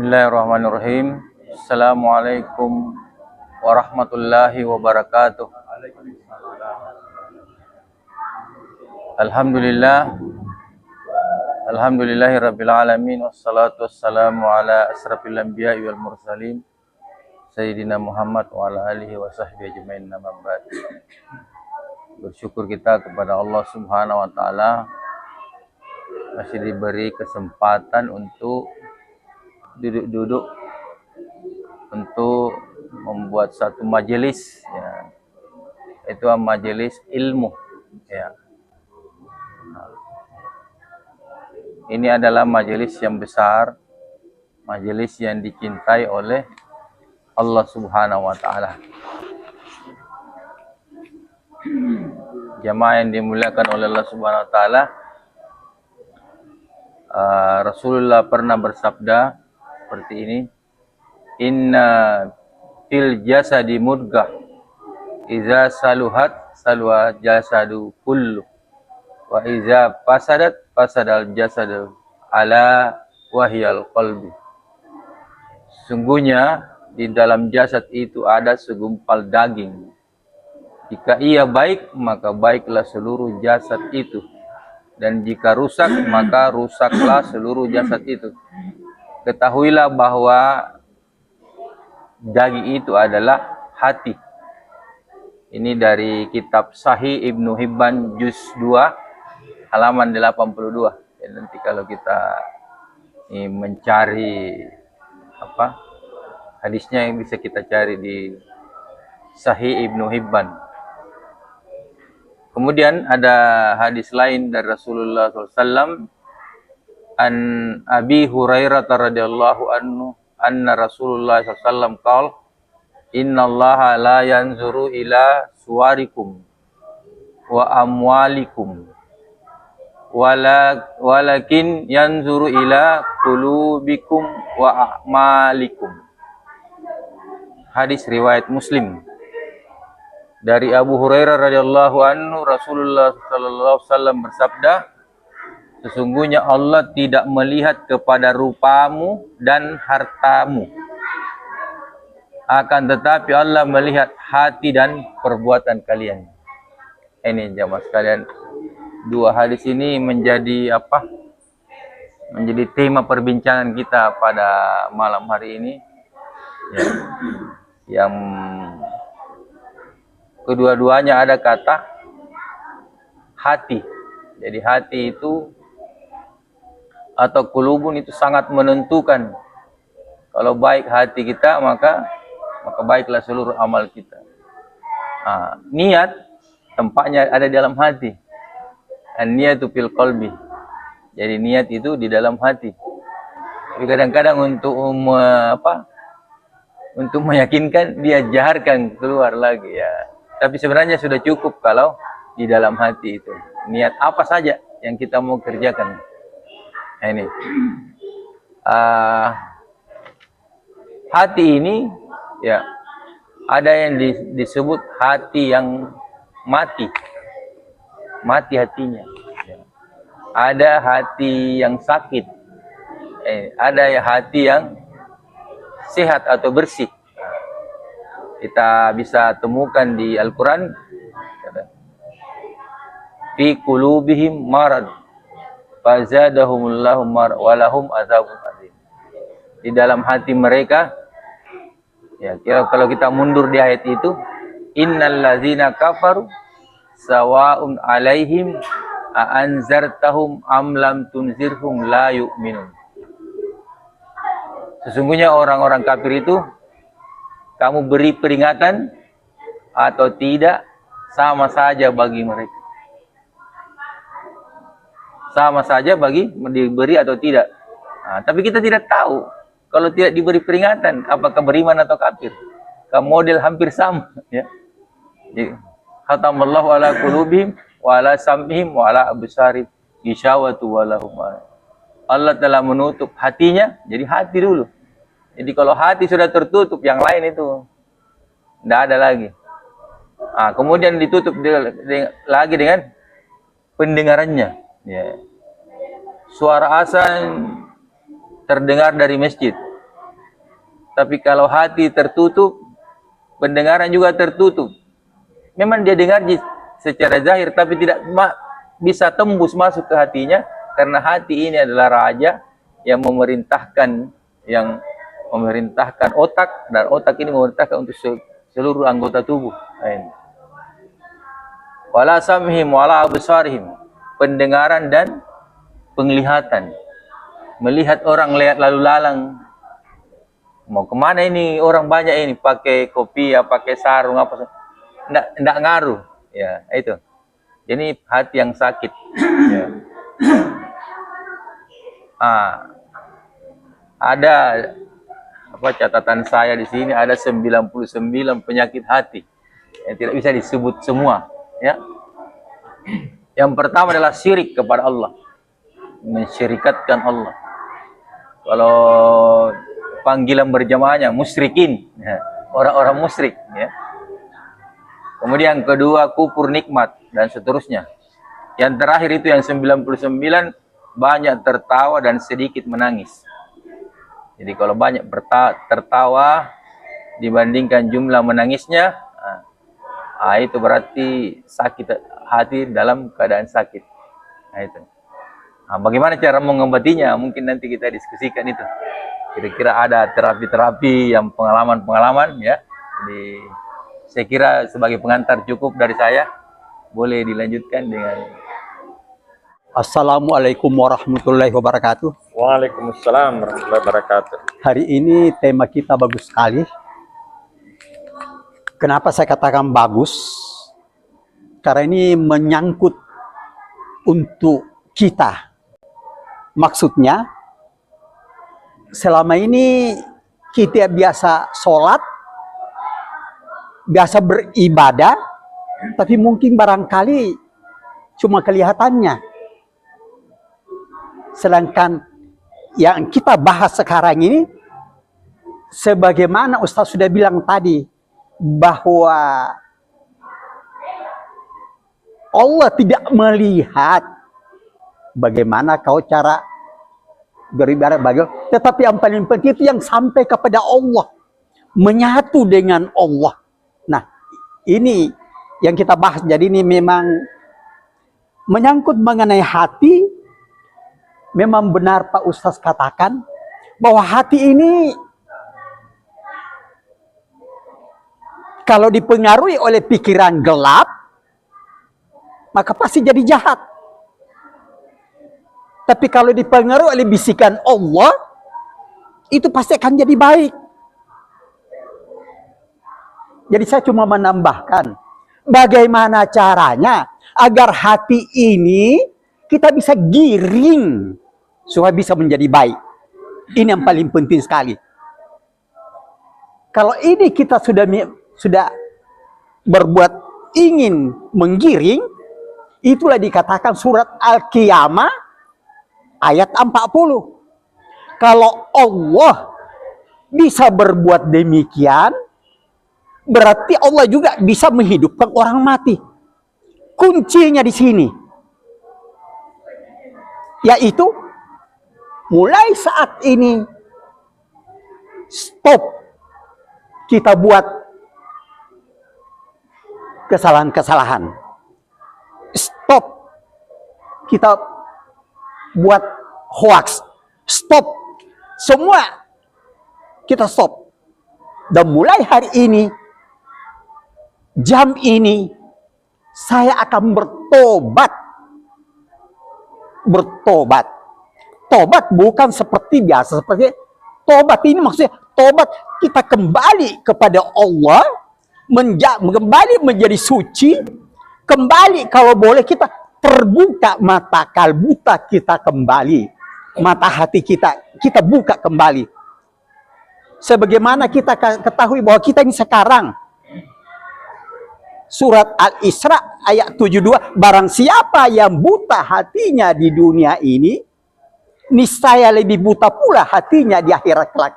Bismillahirrahmanirrahim. Assalamualaikum warahmatullahi wabarakatuh. Alhamdulillah. Alhamdulillahirabbil alamin wassalatu wassalamu ala asrafil anbiya'i wal mursalin Sayyidina Muhammad wa ala alihi wa sahbihi ajmain, amma ba'd. Bersyukur kita kepada Allah Subhanahu wa taala masih diberi kesempatan untuk duduk-duduk untuk membuat satu majelis, ya. Itu majelis ilmu, ya. Ini adalah majelis yang besar, majelis yang dicintai oleh Allah Subhanahu wa taala. Jamaah yang dimuliakan oleh Allah Subhanahu wa taala, Rasulullah pernah bersabda seperti ini, inna fil jasadi mudghah iza saluhat salwa jasadu kullu wa iza fasadat fasadal jasadu ala wahyal qalbi. Sungguhnya di dalam jasad itu ada segumpal daging. Jika ia baik, maka baiklah seluruh jasad itu. Dan jika rusak, maka rusaklah seluruh jasad itu. Ketahuilah bahwa daging itu adalah hati. Ini dari kitab Sahih Ibnu Hibban juz 2 halaman 82. Ya, nanti kalau kita mencari hadisnya yang bisa kita cari di Sahih Ibnu Hibban. Kemudian ada hadis lain dari Rasulullah SAW, an Abi Hurairah radhiyallahu anhu anna Rasulullah SAW qala innallaha la yanzuru ila suwarikum wa amwalikum walakin yanzuru ila qulubikum wa a'malikum. Hadis riwayat Muslim. Dari Abu Hurairah radhiyallahu anhu, Rasulullah sallallahu alaihi wasallam bersabda, sesungguhnya Allah tidak melihat kepada rupamu dan hartamu, akan tetapi Allah melihat hati dan perbuatan kalian. Ini jamaah sekalian, dua hadis ini menjadi menjadi tema perbincangan kita pada malam hari ini, ya, yang kedua-duanya ada kata hati. Jadi hati itu atau kulubun itu sangat menentukan. Kalau baik hati kita, maka baiklah seluruh amal kita. Niat tempatnya ada di dalam hati. An-niyatu fil qalbi. Jadi niat itu di dalam hati. Tapi kadang-kadang untuk untuk meyakinkan dia jaharkan keluar lagi, ya. Tapi sebenarnya sudah cukup kalau di dalam hati itu. Niat apa saja yang kita mau kerjakan. Ini. Hati ini, ya, ada yang disebut hati yang mati. Mati hatinya. Ya. Ada hati yang sakit. Ada hati yang sehat atau bersih. Kita bisa temukan di Al-Quran, fi qulubihim marad fazadahumullahu marad walahum azabun azim. Di dalam hati mereka, ya, kalau kita mundur di ayat itu, innal ladzina kafaru sawa'un alaihim a anzartahum am lam tunzirhum la yu'minun. Sesungguhnya orang-orang kafir itu, kamu beri peringatan atau tidak, sama saja bagi mereka. Sama saja bagi diberi atau tidak. Tapi kita tidak tahu kalau tidak diberi peringatan apakah beriman atau kafir. Model hampir sama, ya. Khatamallahu ala qulubihim wa ala sam'ihim wa ala absarihim ghishawatu wa lahum. Allah telah menutup hatinya, jadi hati dulu. Jadi kalau hati sudah tertutup, yang lain itu tidak ada lagi. Kemudian ditutup lagi dengan pendengarannya. Ya. Suara azan terdengar dari masjid, Tapi kalau hati tertutup, pendengaran juga tertutup. Memang dia dengar secara zahir, tapi tidak bisa tembus masuk ke hatinya, karena hati ini adalah raja yang memerintahkan otak, dan otak ini memerintahkan untuk seluruh anggota tubuh. Wala samhim wala absarihim, pendengaran dan penglihatan. Melihat orang lewat lalu lalang, mau kemana ini orang banyak ini, pakai kopiah, pakai sarung apa, ndak ngaruh, ya itu. Jadi hati yang sakit. Ya. Ada apa catatan saya di sini, ada 99 penyakit hati yang tidak bisa disebut semua, ya. Yang pertama adalah syirik kepada Allah, mensyirikatkan Allah. Kalau panggilan berjamaahnya musyrikin, ya, orang-orang musyrik, ya. Kemudian kedua, kufur nikmat dan seterusnya. Yang terakhir itu yang 99, banyak tertawa dan sedikit menangis. Jadi kalau banyak tertawa dibandingkan jumlah menangisnya, itu berarti sakit hati, dalam keadaan sakit. Itu. Bagaimana cara mengobatinya? Mungkin nanti kita diskusikan itu. Kira-kira ada terapi-terapi yang pengalaman-pengalaman, ya. Jadi saya kira sebagai pengantar cukup dari saya. Boleh dilanjutkan dengan Assalamualaikum warahmatullahi wabarakatuh. Waalaikumsalam warahmatullahi wabarakatuh. Hari ini tema kita bagus sekali. Kenapa saya katakan bagus? Karena ini menyangkut untuk kita. Maksudnya, selama ini kita biasa sholat, biasa beribadah, tapi mungkin barangkali cuma kelihatannya. Sedangkan yang kita bahas sekarang ini, sebagaimana Ustaz sudah bilang tadi, bahwa Allah tidak melihat bagaimana kau cara beribadah bagaimana, tetapi yang paling penting itu yang sampai kepada Allah, menyatu dengan Allah. Nah, ini yang kita bahas. Jadi ini memang menyangkut mengenai hati. Memang benar Pak Ustaz katakan bahwa hati ini kalau dipengaruhi oleh pikiran gelap, maka pasti jadi jahat. Tapi kalau dipengaruhi oleh bisikan Allah, itu pasti akan jadi baik. Jadi saya cuma menambahkan, bagaimana caranya agar hati ini kita bisa giring supaya bisa menjadi baik. Ini yang paling penting sekali. Kalau ini kita sudah berbuat ingin menggiring, itulah dikatakan surat Al-Qiyamah ayat 40. Kalau Allah bisa berbuat demikian, berarti Allah juga bisa menghidupkan orang mati. Kuncinya di sini, yaitu mulai saat ini stop kita buat kesalahan-kesalahan. Stop kita buat hoax. Stop. Semua kita stop. Dan mulai hari ini, jam ini, saya akan bertobat. Bertobat. Tobat bukan seperti biasa, seperti tobat ini maksudnya tobat kita kembali kepada Allah, kembali menjadi suci, kembali kalau boleh kita terbuka mata kalbuta kita kembali, mata hati kita buka kembali. Sebagaimana kita ketahui bahwa kita ini sekarang surat Al-Isra ayat 72, barang siapa yang buta hatinya di dunia ini, niscaya lebih buta pula hatinya di akhirat kelak.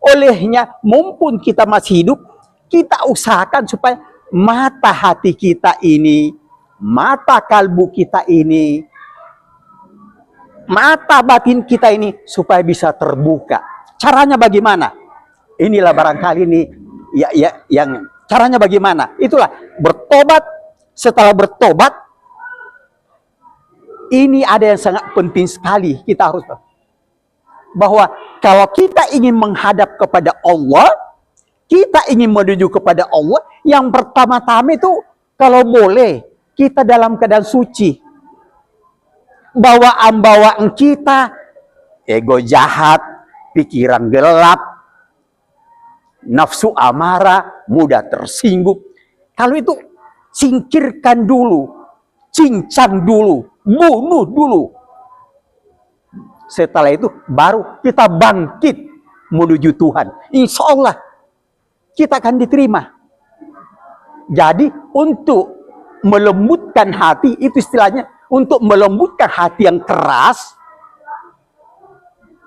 Olehnya, mumpun kita masih hidup, kita usahakan supaya mata hati kita ini, mata kalbu kita ini, mata batin kita ini supaya bisa terbuka. Caranya bagaimana? inilah barangkali ini yang caranya bagaimana? Itulah bertobat. Setelah bertobat, ini ada yang sangat penting sekali kita harus tahu. Bahwa kalau kita ingin menghadap kepada Allah, kita ingin menuju kepada Allah, yang pertama-tama itu kalau boleh kita dalam keadaan suci. Bawaan kita, ego jahat, pikiran gelap, nafsu amarah, mudah tersinggung. Kalau itu singkirkan dulu, cincang dulu, bunuh dulu. Setelah itu baru kita bangkit menuju Tuhan. Insya Allah kita akan diterima. Jadi untuk melembutkan hati, itu istilahnya, untuk melembutkan hati yang keras,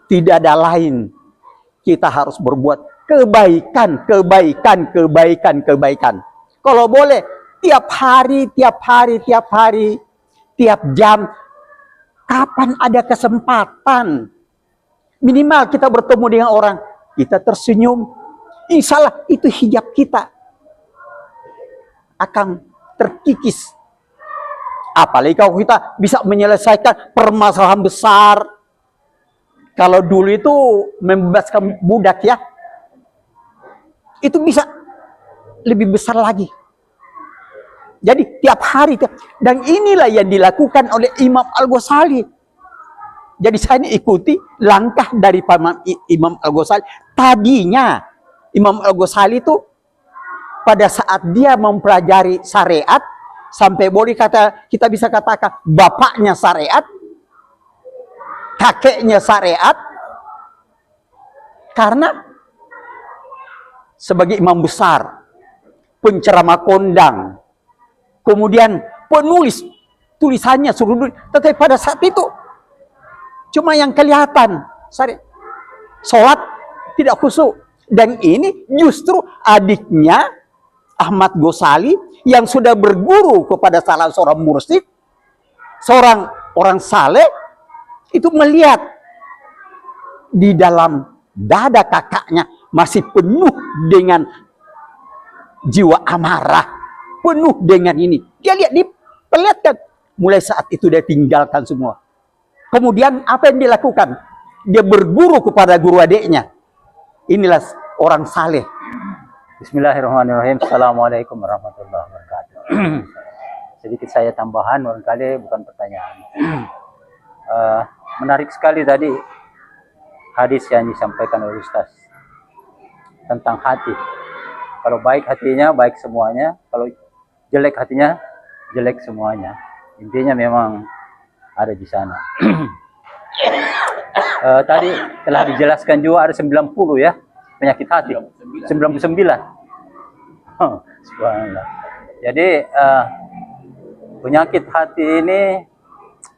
tidak ada lain. Kita harus berbuat kebaikan, kebaikan, kebaikan, kebaikan. Kalau boleh, tiap hari, tiap jam, kapan ada kesempatan, minimal kita bertemu dengan orang, kita tersenyum, insya Allah itu hijab kita akan terkikis. Apalagi kalau kita bisa menyelesaikan permasalahan besar. Kalau dulu itu membebaskan budak ya, itu bisa lebih besar lagi. Jadi tiap hari, dan inilah yang dilakukan oleh Imam Al-Ghazali. Jadi saya ini ikuti langkah dari Imam Al-Ghazali. Tadinya Imam Al-Ghazali itu pada saat dia mempelajari syariat, sampai boleh kita bisa katakan bapaknya syariat, kakeknya syariat, karena sebagai imam besar, penceramah kondang, kemudian penulis tulisannya seluruh dunia. Tetapi pada saat itu cuma yang kelihatan sholat tidak khusyuk. Dan ini justru adiknya Ahmad Ghazali yang sudah berguru kepada salah seorang mursyid, seorang orang saleh, itu melihat di dalam dada kakaknya masih penuh dengan jiwa amarah, penuh dengan ini. Dia lihat, diperlihatkan. Mulai saat itu dia tinggalkan semua. Kemudian apa yang dilakukan? Dia berguru kepada guru adiknya. Inilah orang saleh. Bismillahirrahmanirrahim. Assalamualaikum warahmatullahi wabarakatuh. Sedikit saya tambahan, barangkali bukan pertanyaan. Menarik sekali tadi hadis yang disampaikan oleh Ustaz tentang hati. Kalau baik hatinya, baik semuanya. Kalau jelek hatinya, jelek semuanya. Intinya memang ada di sana. Tadi telah dijelaskan juga ada 90 ya penyakit hati. 99. Subhanallah. Jadi penyakit hati ini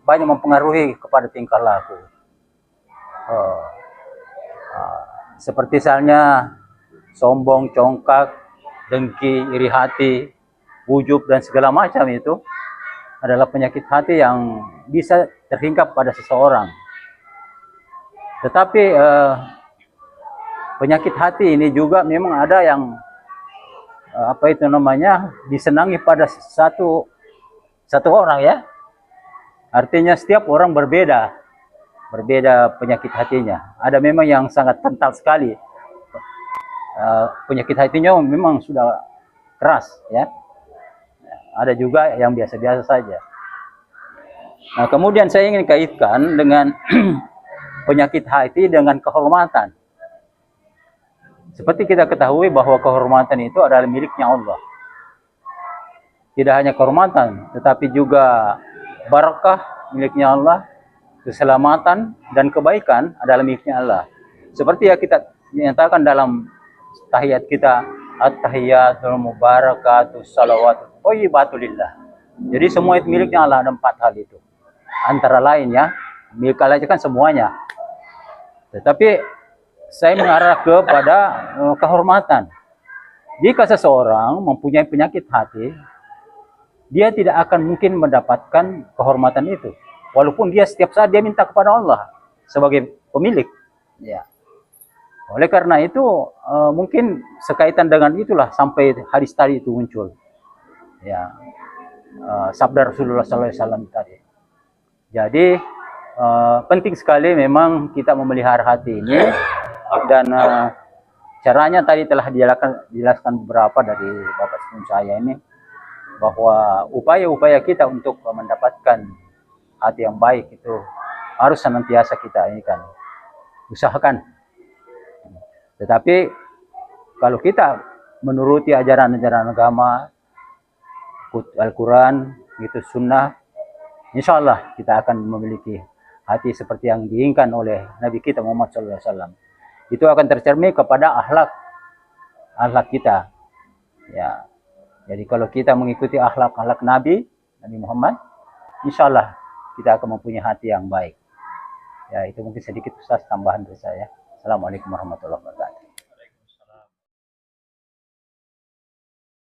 banyak mempengaruhi kepada tingkah laku. Seperti misalnya sombong, congkak, dengki, iri hati, ujub dan segala macam itu adalah penyakit hati yang bisa terhingkap pada seseorang. Tetapi penyakit hati ini juga memang ada yang disenangi pada satu orang ya. Artinya setiap orang berbeda penyakit hatinya. Ada memang yang sangat kental sekali. Penyakit hatinya memang sudah keras ya. Ada juga yang biasa-biasa saja. Nah, kemudian saya ingin kaitkan dengan penyakit hati dengan kehormatan. Seperti kita ketahui bahwa kehormatan itu adalah miliknya Allah. Tidak hanya kehormatan, tetapi juga barakah miliknya Allah, keselamatan dan kebaikan adalah miliknya Allah. Seperti yang kita nyatakan dalam tahiyat kita, at-tahiyatul mubarakatus salawatu thayyibatulillah. Jadi semua itu miliknya Allah, ada 4 hal itu. Antara lain ya, milik Allah itu kan semuanya. Tetapi saya mengarah kepada kehormatan. Jika seseorang mempunyai penyakit hati, dia tidak akan mungkin mendapatkan kehormatan itu. Walaupun dia setiap saat dia minta kepada Allah sebagai pemilik. Ya. Oleh karena itu mungkin sekaitan dengan itulah sampai hadis tadi itu muncul. Ya, sabda Rasulullah SAW tadi. Jadi penting sekali memang kita memelihara hati ini, dan caranya tadi telah dijelaskan beberapa dari Bapak sebelum saya ini, bahwa upaya-upaya kita untuk mendapatkan hati yang baik itu harus senantiasa kita ini kan usahakan. Tetapi kalau kita menuruti ajaran-ajaran agama, Al-Quran, itu sunnah, insya Allah kita akan memiliki hati seperti yang diinginkan oleh Nabi kita Muhammad SAW. Itu akan tercermin kepada akhlak kita. Ya, jadi kalau kita mengikuti akhlak Nabi Muhammad, insya Allah kita akan mempunyai hati yang baik. Ya, itu mungkin sedikit Ustaz tambahan dari saya. Assalamualaikum warahmatullahi wabarakatuh.